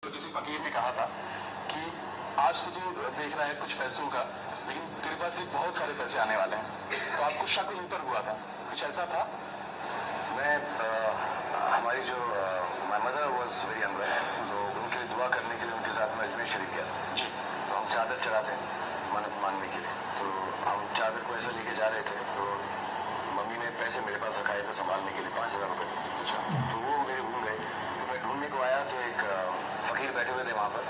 तो किसी फकीर ने कहा था कि आज तो तू देख रहा है कुछ पैसों का, लेकिन तेरे पास एक बहुत सारे पैसे आने वाले हैं। तो आपको शक उन पर हुआ था, कुछ ऐसा था? मैं हमारी जो my mother was very unwell, तो उनके लिए दुआ करने के लिए उनके साथ मैं अजमेर शरीफ गया जी। तो हम चादर चढ़ाते हैं मन्नत मांगने के लिए, तो हम चादर को ऐसे लेके जा रहे थे, तो मम्मी ने पैसे मेरे पास रखाए थे संभालने के लिए, 5,000 रुपये। अच्छा, तो वो मेरे भूल गए। तो मैं ढूंढने को आया तो एक फकीर बैठे हुए थे वहाँ पर,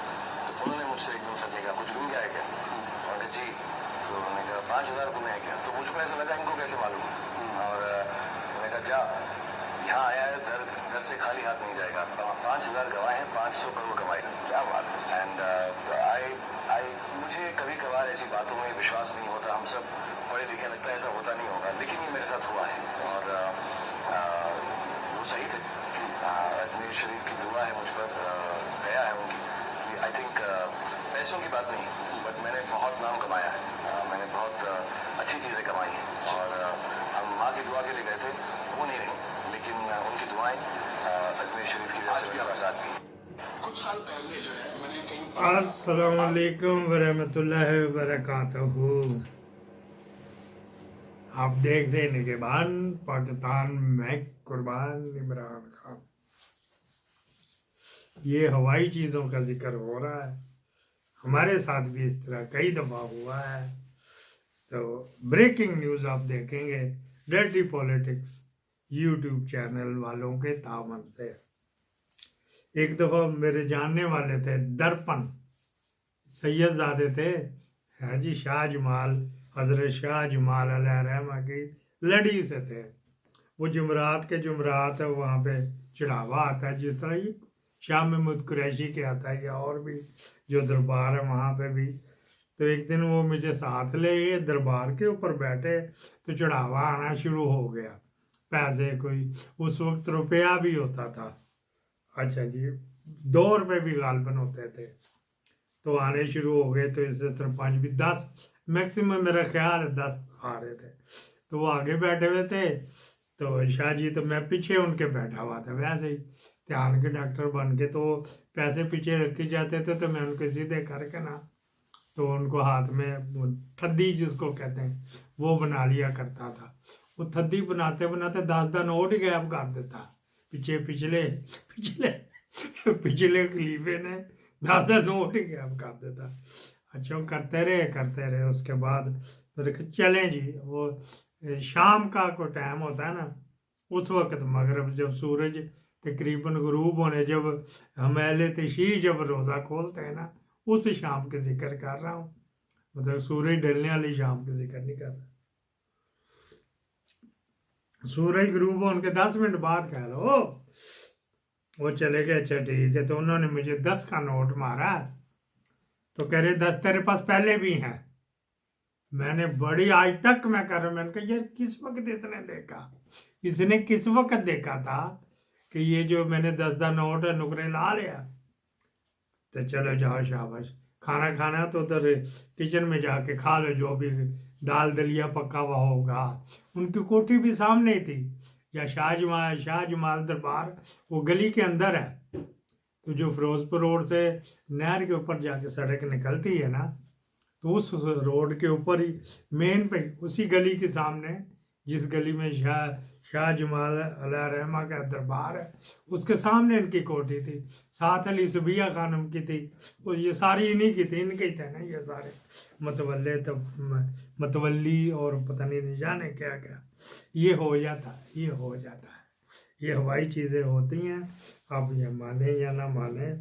तो उन्होंने मुझसे एकदम से कहा कुछ ढूंढ गया है क्या? और कहा जी। तो उन्होंने कहा 5,000 गुने है क्या? तो मुझको ऐसा लगा इनको कैसे मालूम, और मैंने कहा जा, यहाँ आया है दर दर से खाली हाथ नहीं जाएगा। 5,000 गवाए हैं, 500 करोड़ कमाएगा, क्या बात है। एंड आई मुझे कभी कभार ऐसी बातों में विश्वास नहीं होता, हम सब पढ़े लिखे, लगता है ऐसा होता नहीं होगा, लेकिन ये मेरे साथ हुआ है। और वो सही थे कि अजमेर शरीफ की दुआ है मुझ पर, दया है उनकी कि आई थिंक पैसों की बात नहीं, बट मैंने बहुत नाम कमाया है, मैंने बहुत अच्छी चीज़ें कमाई हैं। और हम माँ की दुआ के लिए गए थे, वो नहीं रही, लेकिन उनकी दुआएं अजमेर शरीफ की वजह से भी हमारे साथ थी। कुछ साल पहले जो है मैंने कहीं अस्सलाम वालेकुम वरहमतुल्लाहि वबरकातुहू। आप देख रहे हैं निगहबान पाकिस्तान में कुर्बान इमरान खान। ये हवाई चीज़ों का जिक्र हो रहा है, हमारे साथ भी इस तरह कई दफ़ा हुआ है। तो ब्रेकिंग न्यूज़ आप देखेंगे डर्टी पॉलिटिक्स यूट्यूब चैनल वालों के तावन से। एक दफ़ा मेरे जानने वाले थे दर्पण सैयदजादे थे, हाजी शाह जमाल, हजरत शाह जमाल अलैहिर्रहमा की लड़ी से थे। वो जुमरात के जुमरात है, वहाँ पे चढ़ावा आता है, जिस तरह ये शाह महमूद कुरैशी के आता है, या और भी जो दरबार है वहाँ पे भी। तो एक दिन वो मुझे साथ ले गए, दरबार के ऊपर बैठे तो चढ़ावा आना शुरू हो गया। पैसे कोई उस वक्त रुपया भी होता था, अच्छा जी 2 रुपये भी गालबन होते थे, तो आने शुरू हो गए। तो इससे तरह 5 भी 10 मैक्सिमम, मेरा ख्याल है 10 आ रहे थे। तो वो आगे बैठे हुए थे, तो शाह जी, तो मैं पीछे उनके बैठा हुआ था वैसे ही ध्यान के डॉक्टर बन के। तो पैसे पीछे रखे जाते थे, तो मैं उनको सीधे करके ना, तो उनको हाथ में थद्दी जिसको कहते हैं वो बना लिया करता था। वो थद्दी बनाते बनाते 10 नोट ही गायब कर देता, पिछले पिछले पिछले खलीफे ने 10 नोट ही गायब कर देता। अच्छा, वो करते रहे। उसके बाद फिर चलें जी, वो शाम का कोई टाइम होता है ना, उस वक्त मगरब जब सूरज तकरीबन गुरूब होने, जब हम अहले तशी जब रोज़ा खोलते हैं ना, उस शाम के जिक्र कर रहा हूँ। मतलब सूरज ढलने वाली शाम के जिक्र नहीं कर रहा। सूरज गुरूब होने के 10 मिनट बाद कह लो वो चले गए। अच्छा ठीक है, तो उन्होंने मुझे 10 का नोट मारा, तो कह रहे 10 तेरे पास पहले भी हैं। मैंने बड़ी आज तक मैं कर रहा हूँ, मैंने कहा यार किस वक्त इसने किस वक्त देखा था कि ये जो मैंने 10 नोट है नुकरे ला लिया। तो चलो जाओ शाबाश, खाना खाना तो उधर किचन में जाके खा लो, जो भी दाल दलिया पका हुआ होगा। उनकी कोठी भी सामने ही थी, या शाह जमाल दरबार वो गली के अंदर है। तो जो फिरोजपुर रोड से नहर के ऊपर जाके सड़क निकलती है ना, तो उस रोड के ऊपर ही मेन पे उसी गली के सामने, जिस गली में शाह जमाल अलैहिर्रहमा का दरबार है, उसके सामने इनकी कोठी थी। साथ अली सुबिया खानम की थी, तो ये सारी इन्हीं की थी, इनके ही थे ना ये सारे मतवल्ले, तब मतवल्ली और पता नहीं जाने क्या क्या। ये हो जाता है, ये हवाई चीज़ें होती हैं। आप ये माने या ना माने,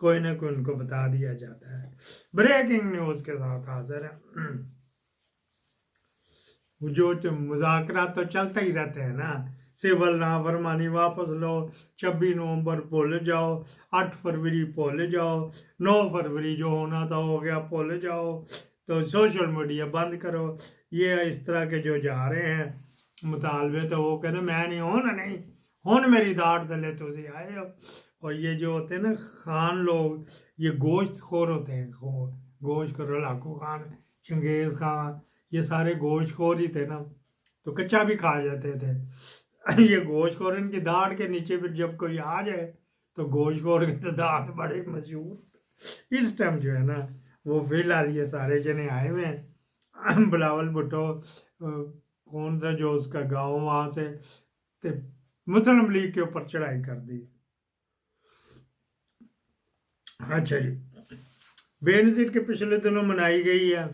कोई ना कोई उनको बता दिया जाता है। ब्रेकिंग न्यूज़ के साथ हाजिर है। जो मुज़ाकरा तो चलते ही रहते हैं ना, सिविल नाफरमानी वापस लो, 26 नवंबर भूल जाओ, 8 फरवरी भूल जाओ, 9 फरवरी जो होना था हो गया भूल जाओ, तो सोशल मीडिया बंद करो। ये इस तरह के जो जा रहे हैं मुतालबे, तो वो कहते मैं नहीं हूँ ना, नहीं हूँ मेरी दाड़ दले तुझे आए हो। और ये जो होते हैं ना खान लोग, ये गोश्त खोर होते हैं, गोश्त खोर, लाखों खान, चंगेज़ खान, ये सारे गोश्त खोर ही थे ना, तो कच्चा भी खा जाते थे। ये गोश्त खोर, इनकी दाढ़ के नीचे फिर जब कोई आ जाए तो गोश्त कौर के तो दांत बड़े मशहूर। इस टाइम जो है ना वो फिलहाल ये सारे जने आए हुए हैं। बिलावल भुट्टो कौन सा जो उसका गांव वहां से ते मुस्लिम लीग के ऊपर चढ़ाई कर दी। अच्छा जी, बेनजीर के पिछले दिनों मनाई गई है,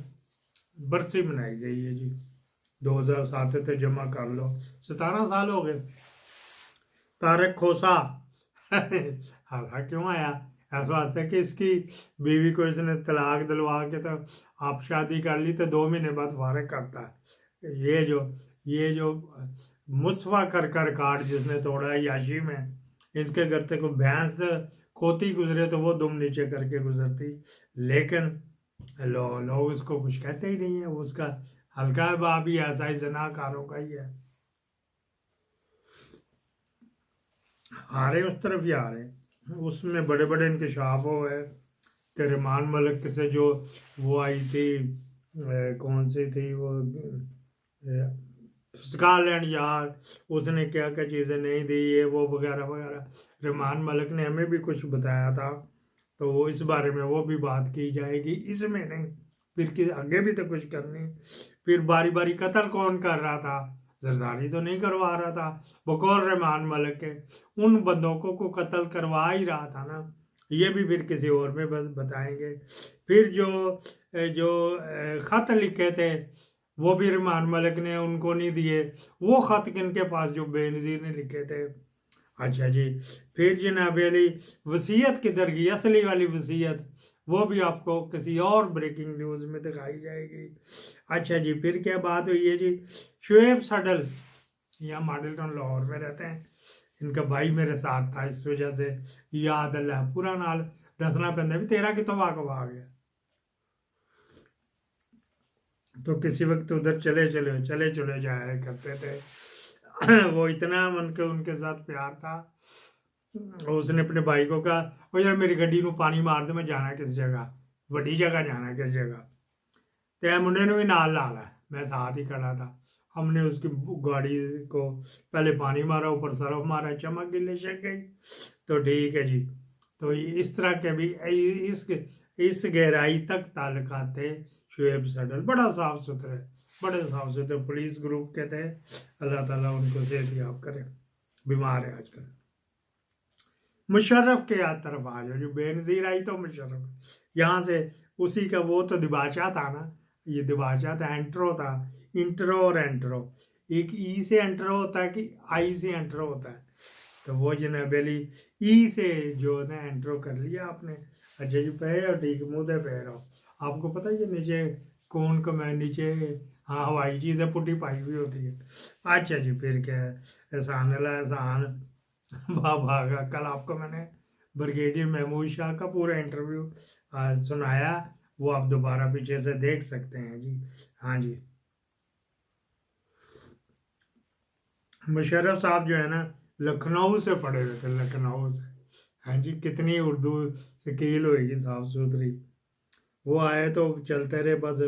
बरसी मनाई गई है जी। 2007 से जमा कर लो, 17 साल हो गए। तारक खोसा हाथा क्यों आया? ऐसा वास्ते कि इसकी बीवी को इसने तलाक दिलवा के तो आप शादी कर ली तो 2 महीने बाद फारग करता है। ये जो मुसवा कर कार्ड जिसने तोड़ा है याशी में, इनके घर से कोई भैंस खोती गुजरे तो वो दुम नीचे करके गुजरती, लेकिन लोग उसको कुछ कहते ही नहीं है। वो उसका हल्का बाप ही ऐसा ही जनाकारों का ही है। आ रहे उस तरफ ही आ रहे हैं। उसमें बड़े बड़े इंकशाफ हो है कि रहमान मलिक से जो वो आई थी, कौन सी थी वो, स्कॉटलैंड यार, उसने क्या क्या चीज़ें नहीं दी, ये वो वगैरह वगैरह। रहमान मलिक ने हमें भी कुछ बताया था, तो वो इस बारे में वो भी बात की जाएगी। इसमें नहीं, फिर कि आगे भी तो कुछ करनी। फिर बारी बारी कत्ल कौन कर रहा था? जरदारी तो नहीं करवा रहा था, बकौल रहमान मलिक के उन बंदूकों को कत्ल करवा ही रहा था ना। ये भी फिर किसी और में बस बताएंगे। फिर जो जो खत लिखे थे वो भी रहमान मलिक ने उनको नहीं दिए। वो खत किनके पास? जो बेनजीर ने लिखे थे। अच्छा जी, फिर जनाब अली वसीयत किधर गई, असली वाली वसीयत, वो भी आपको किसी और ब्रेकिंग न्यूज़ में दिखाई जाएगी। अच्छा जी, फिर क्या बात हुई है जी? शुएब सडल यहाँ मॉडल टाउन लाहौर में रहते हैं। इनका भाई मेरे साथ था, इस वजह से याद अल्लाह पूरा नाल दसना पैंदा भी तेरा कि तो वाकफ आ गया। तो किसी वक्त उधर चले चले जाया करते थे। वो इतना मन के उनके साथ प्यार था, उसने अपने भाई को कहा, ओ यार मेरी गड्डी ਨੂੰ पानी मार दे, मैं जाना किस जगह, बड़ी जगह जाना किस जगह। तो मुंडे ने भी नाल ला ला, मैं साथ ही खड़ा था। हमने उसकी गाड़ी को पहले पानी मारा, ऊपर सरफ मारा, चमक गिले शक गई। तो ठीक है जी। तो इस तरह के भी इस गहराई तक ताल्लुकात थे शुएब सडल। बड़ा साफ सुथरे, बड़े साफ सुथरे पुलिस ग्रुप के थे। अल्लाह ताला उनको सेहत याब करे, बीमार है आजकल। मुशर्रफ के याद तरफ आ जाओ, जो बेनजीर आई तो मुशर्रफ यहाँ से, उसी का वो तो दिबाचा था ना, ये दिबाचा था, एंट्रो था, इंट्रो और एंट्रो। एक ई से एंट्रो होता है कि आई से एंट्रो होता है? तो वो जनाब अली ई से जो है ना एंट्रो कर लिया आपने। अच्छा जी, पैर ठीक मुँह दे पैर हो। आपको पता है ये नीचे कौन का मैं नीचे, हाँ हवाई चीज़ें पुट्टी पाई हुई होती है। अच्छा जी, फिर क्या है, एहसान अल्लाह एहसान बाबा का। कल आपको मैंने ब्रिगेडियर महमूद शाह का पूरा इंटरव्यू सुनाया, वो आप दोबारा पीछे से देख सकते हैं जी। हाँ जी, मुशर्रफ साहब जो है ना लखनऊ से पढ़े हुए थे, लखनऊ से। हाँ जी, कितनी उर्दू स्किल होगी साफ सुथरी। वो आए तो चलते रहे बस।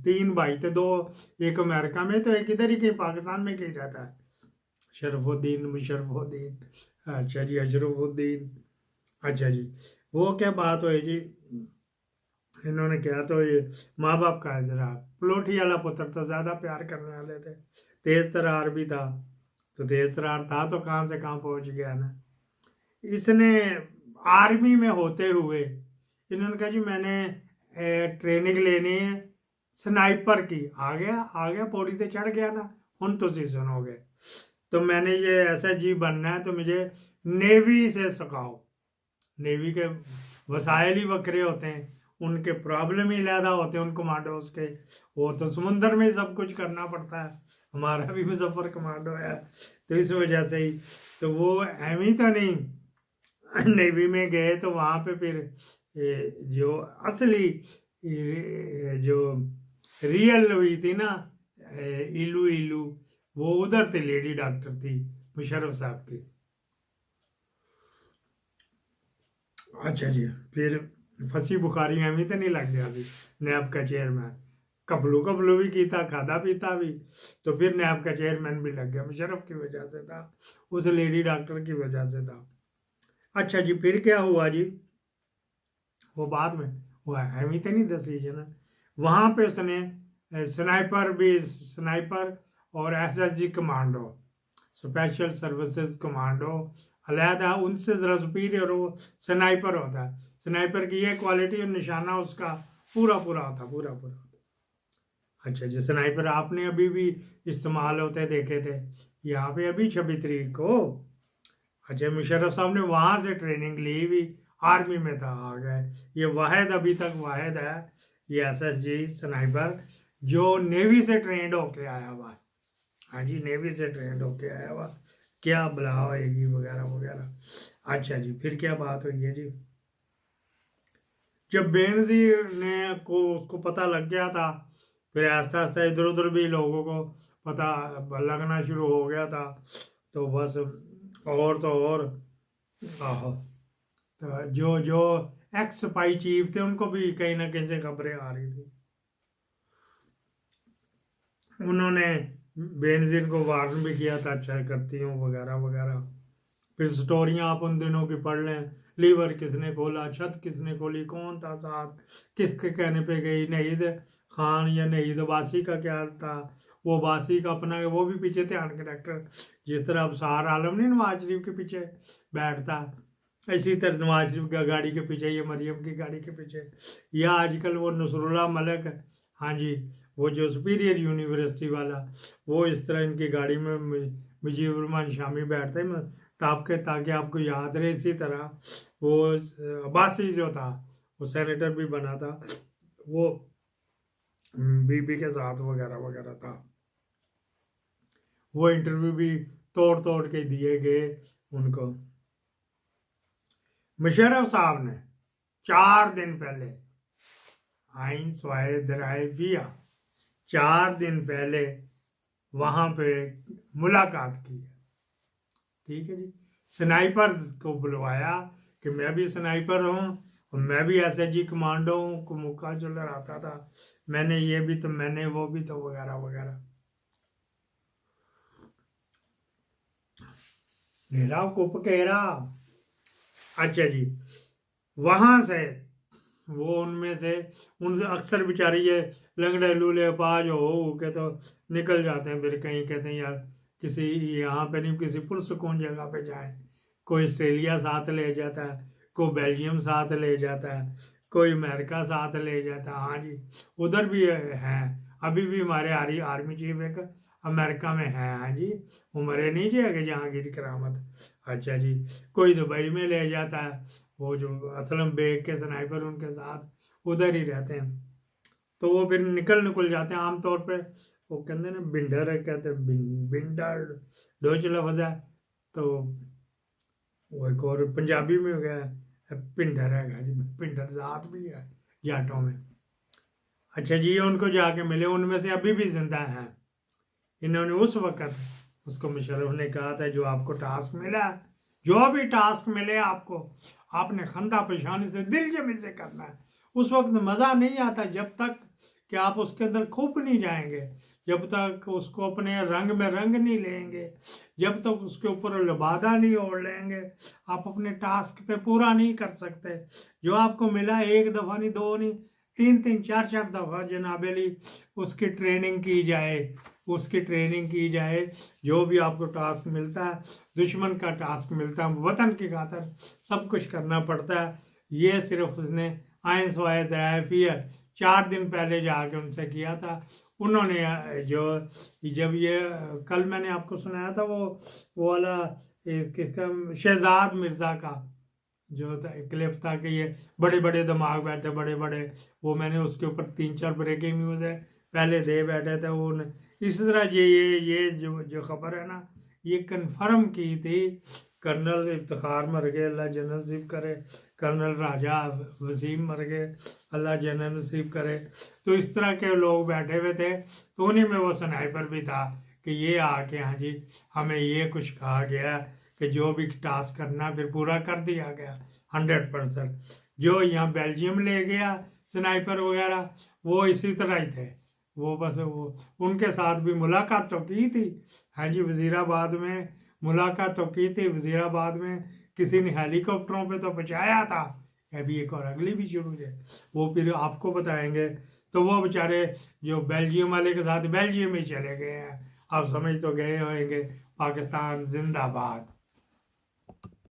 3 भाई थे, 2 एक अमेरिका में, तो एक इधर ही कहीं पाकिस्तान में कहीं रहता है, शरफुद्दीन मुशर्रफुद्दीन। अच्छा जी, अशरफुद्दीन। अच्छा जी, वो क्या बात हुई जी, इन्होंने क्या तो ये माँ बाप का है जरा, पलोठी वाला पुत्र था, ज़्यादा प्यार करने वाले थे। तेज तरार भी था, तो तेज तरार था तो कहाँ से कहाँ पहुँच गया ना। इसने आर्मी में होते हुए इन्होंने कहा जी मैंने ट्रेनिंग लेनी है स्नाइपर की। आ गया पौड़ी से चढ़ गया ना, हम तो सीजन हो गए। तो मैंने ये ऐसा जी बनना है, तो मुझे नेवी से सिखाओ। नेवी के वसाइल ही बकरे होते हैं, उनके प्रॉब्लम ही ज़्यादा होते हैं उन कमांडोज के। वो तो समुंदर में सब कुछ करना पड़ता है, हमारा भी मुजफ्फर कमांडो है। तो इस वजह से ही तो वो एम तो नहीं नेवी में गए, तो वहाँ पे फिर जो असली जो रियल हुई थी ना इलू वो उधर थे, लेडी डॉक्टर थी मुशर्रफ साहब की। अच्छा जी, फिर फंसी बुखारी एवं तो नहीं लग गया थी नैब का चेयरमैन, कबलू भी की था, खादा पीता भी। तो फिर नैब का चेयरमैन भी लग गया, मुशर्रफ की वजह से था, उस लेडी डॉक्टर की वजह से था। अच्छा जी, फिर क्या हुआ जी, वो बाद में हुआ, हम ही तो नहीं दस लीजिए ना। वहाँ पे उसने स्नाइपर और SSG commando, special services commando, अलहदा उनसे ज़रा सुपीरियर वो स्नाइपर होता है। स्नाइपर की ये क्वालिटी और निशाना उसका पूरा पूरा होता, पूरा पूरा। अच्छा जी, स्नाइपर आपने अभी भी इस्तेमाल होते देखे थे यहाँ पे अभी 26 तारीख को। अच्छा, मुशर्रफ साहब ने वहाँ से ट्रेनिंग ली हुई, आर्मी में था, आ गए। ये वाहिद अभी तक वाहिद है ये एसएसजी स्नाइपर जो नेवी से ट्रेंड होके आया हुआ है। हाँ जी, नेवी से ट्रेंड होके आया हुआ, क्या बला होएगी वगैरह वगैरह। अच्छा जी, फिर क्या बात हुई है जी, जब बेनजीर ने को उसको पता लग गया था, फिर आस्ता आस्ता इधर उधर भी लोगों को पता लगना शुरू हो गया था, तो बस और तो और आहो, तो जो जो एक्स स्पाई चीफ थे उनको भी कहीं ना कहीं से खबरें आ रही थी। उन्होंने बेनजीर को वार्न भी किया था, अच्छा करती हूँ वगैरह वगैरह। फिर स्टोरियां आप उन दिनों की पढ़ लें, लीवर किसने खोला, छत किसने खोली, कौन था साथ, किसके कहने पे गई, नहीद खान या नहीद बासी का क्या था, वो बासी का अपना वो भी पीछे थे कैरेक्टर, जिस तरह अब सार आलम नहीं नवाज शरीफ के पीछे बैठता, इसी तरह नवाज शरीफ की गाड़ी के पीछे, ये मरियम की गाड़ी के पीछे, या आजकल वो नसरुल्ला मलिक, हाँ जी, वो जो सुपीरियर यूनिवर्सिटी वाला, वो इस तरह इनकी गाड़ी में मुजीबुर रहमान शामी बैठते हैं ताकि आपको याद रहे। इसी तरह वो अब्बासी जो था वो सेनेटर भी बना था, वो बीबी के साथ वगैरह वगैरह था, वो इंटरव्यू भी तोड़ तोड़ के दिए गए उनको। मुशर्रफ साहब ने 4 दिन पहले आइन स्वाए दराइविया 4 दिन पहले वहां पे मुलाकात की है, ठीक है जी। स्नाइपर को बुलवाया कि मैं भी स्नाइपर हूँ और मैं भी एसएसजी कमांडो हूँ, को मुक्का जो लड़ाता था, मैंने ये भी तो, मैंने वो भी तो वगैरह वगैरह। घेरा कुपकेरा। अच्छा जी, वहां से वो उनमें से उनसे अक्सर बेचारे ये लंगड़े लूले पाज हो के तो निकल जाते हैं, फिर कहीं कहते हैं यार किसी यहाँ पे नहीं, किसी पुरसकून जगह पे जाए। कोई ऑस्ट्रेलिया साथ ले जाता है, कोई बेल्जियम साथ ले जाता है, कोई अमेरिका साथ ले जाता है। हाँ जी, उधर भी है, अभी भी हमारे आर्मी चीफ एक अमेरिका में है। हाँ जी, वो मरे नहीं जाएगा जहांगीर करामत। अच्छा जी, कोई दुबई में ले जाता है, वो जो असलम बेग के स्नाइपर उनके साथ उधर ही रहते हैं, तो वो फिर निकल जाते हैं आमतौर पे। वो कहते हैं ना बिंडर है, कहते हैं बिंडर डोच लफ्ज है, तो वो एक और पंजाबी में हो गया पिंडर है जी, पिंडर जात भी है जाटों में। अच्छा जी, उनको जाके मिले, उनमें से अभी भी जिंदा हैं। इन्होंने उस वक्त उसको मुशर्रफ ने कहा था जो आपको टास्क मिला, जो भी टास्क मिले आपको, आपने खंदा पेशानी से दिल जमी से करना है। उस वक्त मज़ा नहीं आता जब तक कि आप उसके अंदर खूब नहीं जाएंगे, जब तक उसको अपने रंग में रंग नहीं लेंगे, जब तक उसके ऊपर लबादा नहीं ओढ़ लेंगे, आप अपने टास्क पे पूरा नहीं कर सकते। जो आपको मिला एक दफ़ा नहीं, दो नहीं, तीन तीन चार चार दफ़ा जनाब अली उसकी ट्रेनिंग की जाए, उसकी ट्रेनिंग की जाए। जो भी आपको टास्क मिलता है, दुश्मन का टास्क मिलता है, वतन की खातर सब कुछ करना पड़ता है। ये सिर्फ उसने आइन स्वाय दयाफियर 4 दिन पहले जाके उनसे किया था। उन्होंने जो जब ये कल मैंने आपको सुनाया था वो वाला किसका, शहजाद मिर्ज़ा का जो था क्लिप था कि ये बड़े बड़े दिमाग बैठे बड़े बड़े, वो मैंने उसके ऊपर 3-4 ब्रेकिंग न्यूज़ है पहले दे बैठे थे वो। इस तरह ये जो जो खबर है ना, ये कंफर्म की थी। कर्नल इफ्तिखार मर गए, अल्लाह जन्नत नसीब करे। कर्नल राजा वसीम मर गए, अल्लाह जन्नत नसीब करे। तो इस तरह के लोग बैठे हुए थे, तो उन्हीं में वो स्नाइपर भी था कि ये आके हाँ जी हमें ये कुछ कहा गया कि जो भी टास्क करना फिर पूरा कर दिया गया 100%। जो यहाँ बेल्जियम ले गया स्नाइपर वगैरह वो इसी तरह ही थे, वो बस वो उनके साथ भी मुलाकात तो की थी। हाँ जी, वजीराबाद में मुलाकात तो की थी, वजीराबाद में किसी ने हेलीकॉप्टरों पे तो पहुंचाया था, अभी एक और अगली भी शुरू है, वो फिर आपको बताएंगे। तो वो बेचारे जो बेल्जियम वाले के साथ बेल्जियम में चले गए हैं, आप समझ तो गए होंगे, पाकिस्तान जिंदाबाद।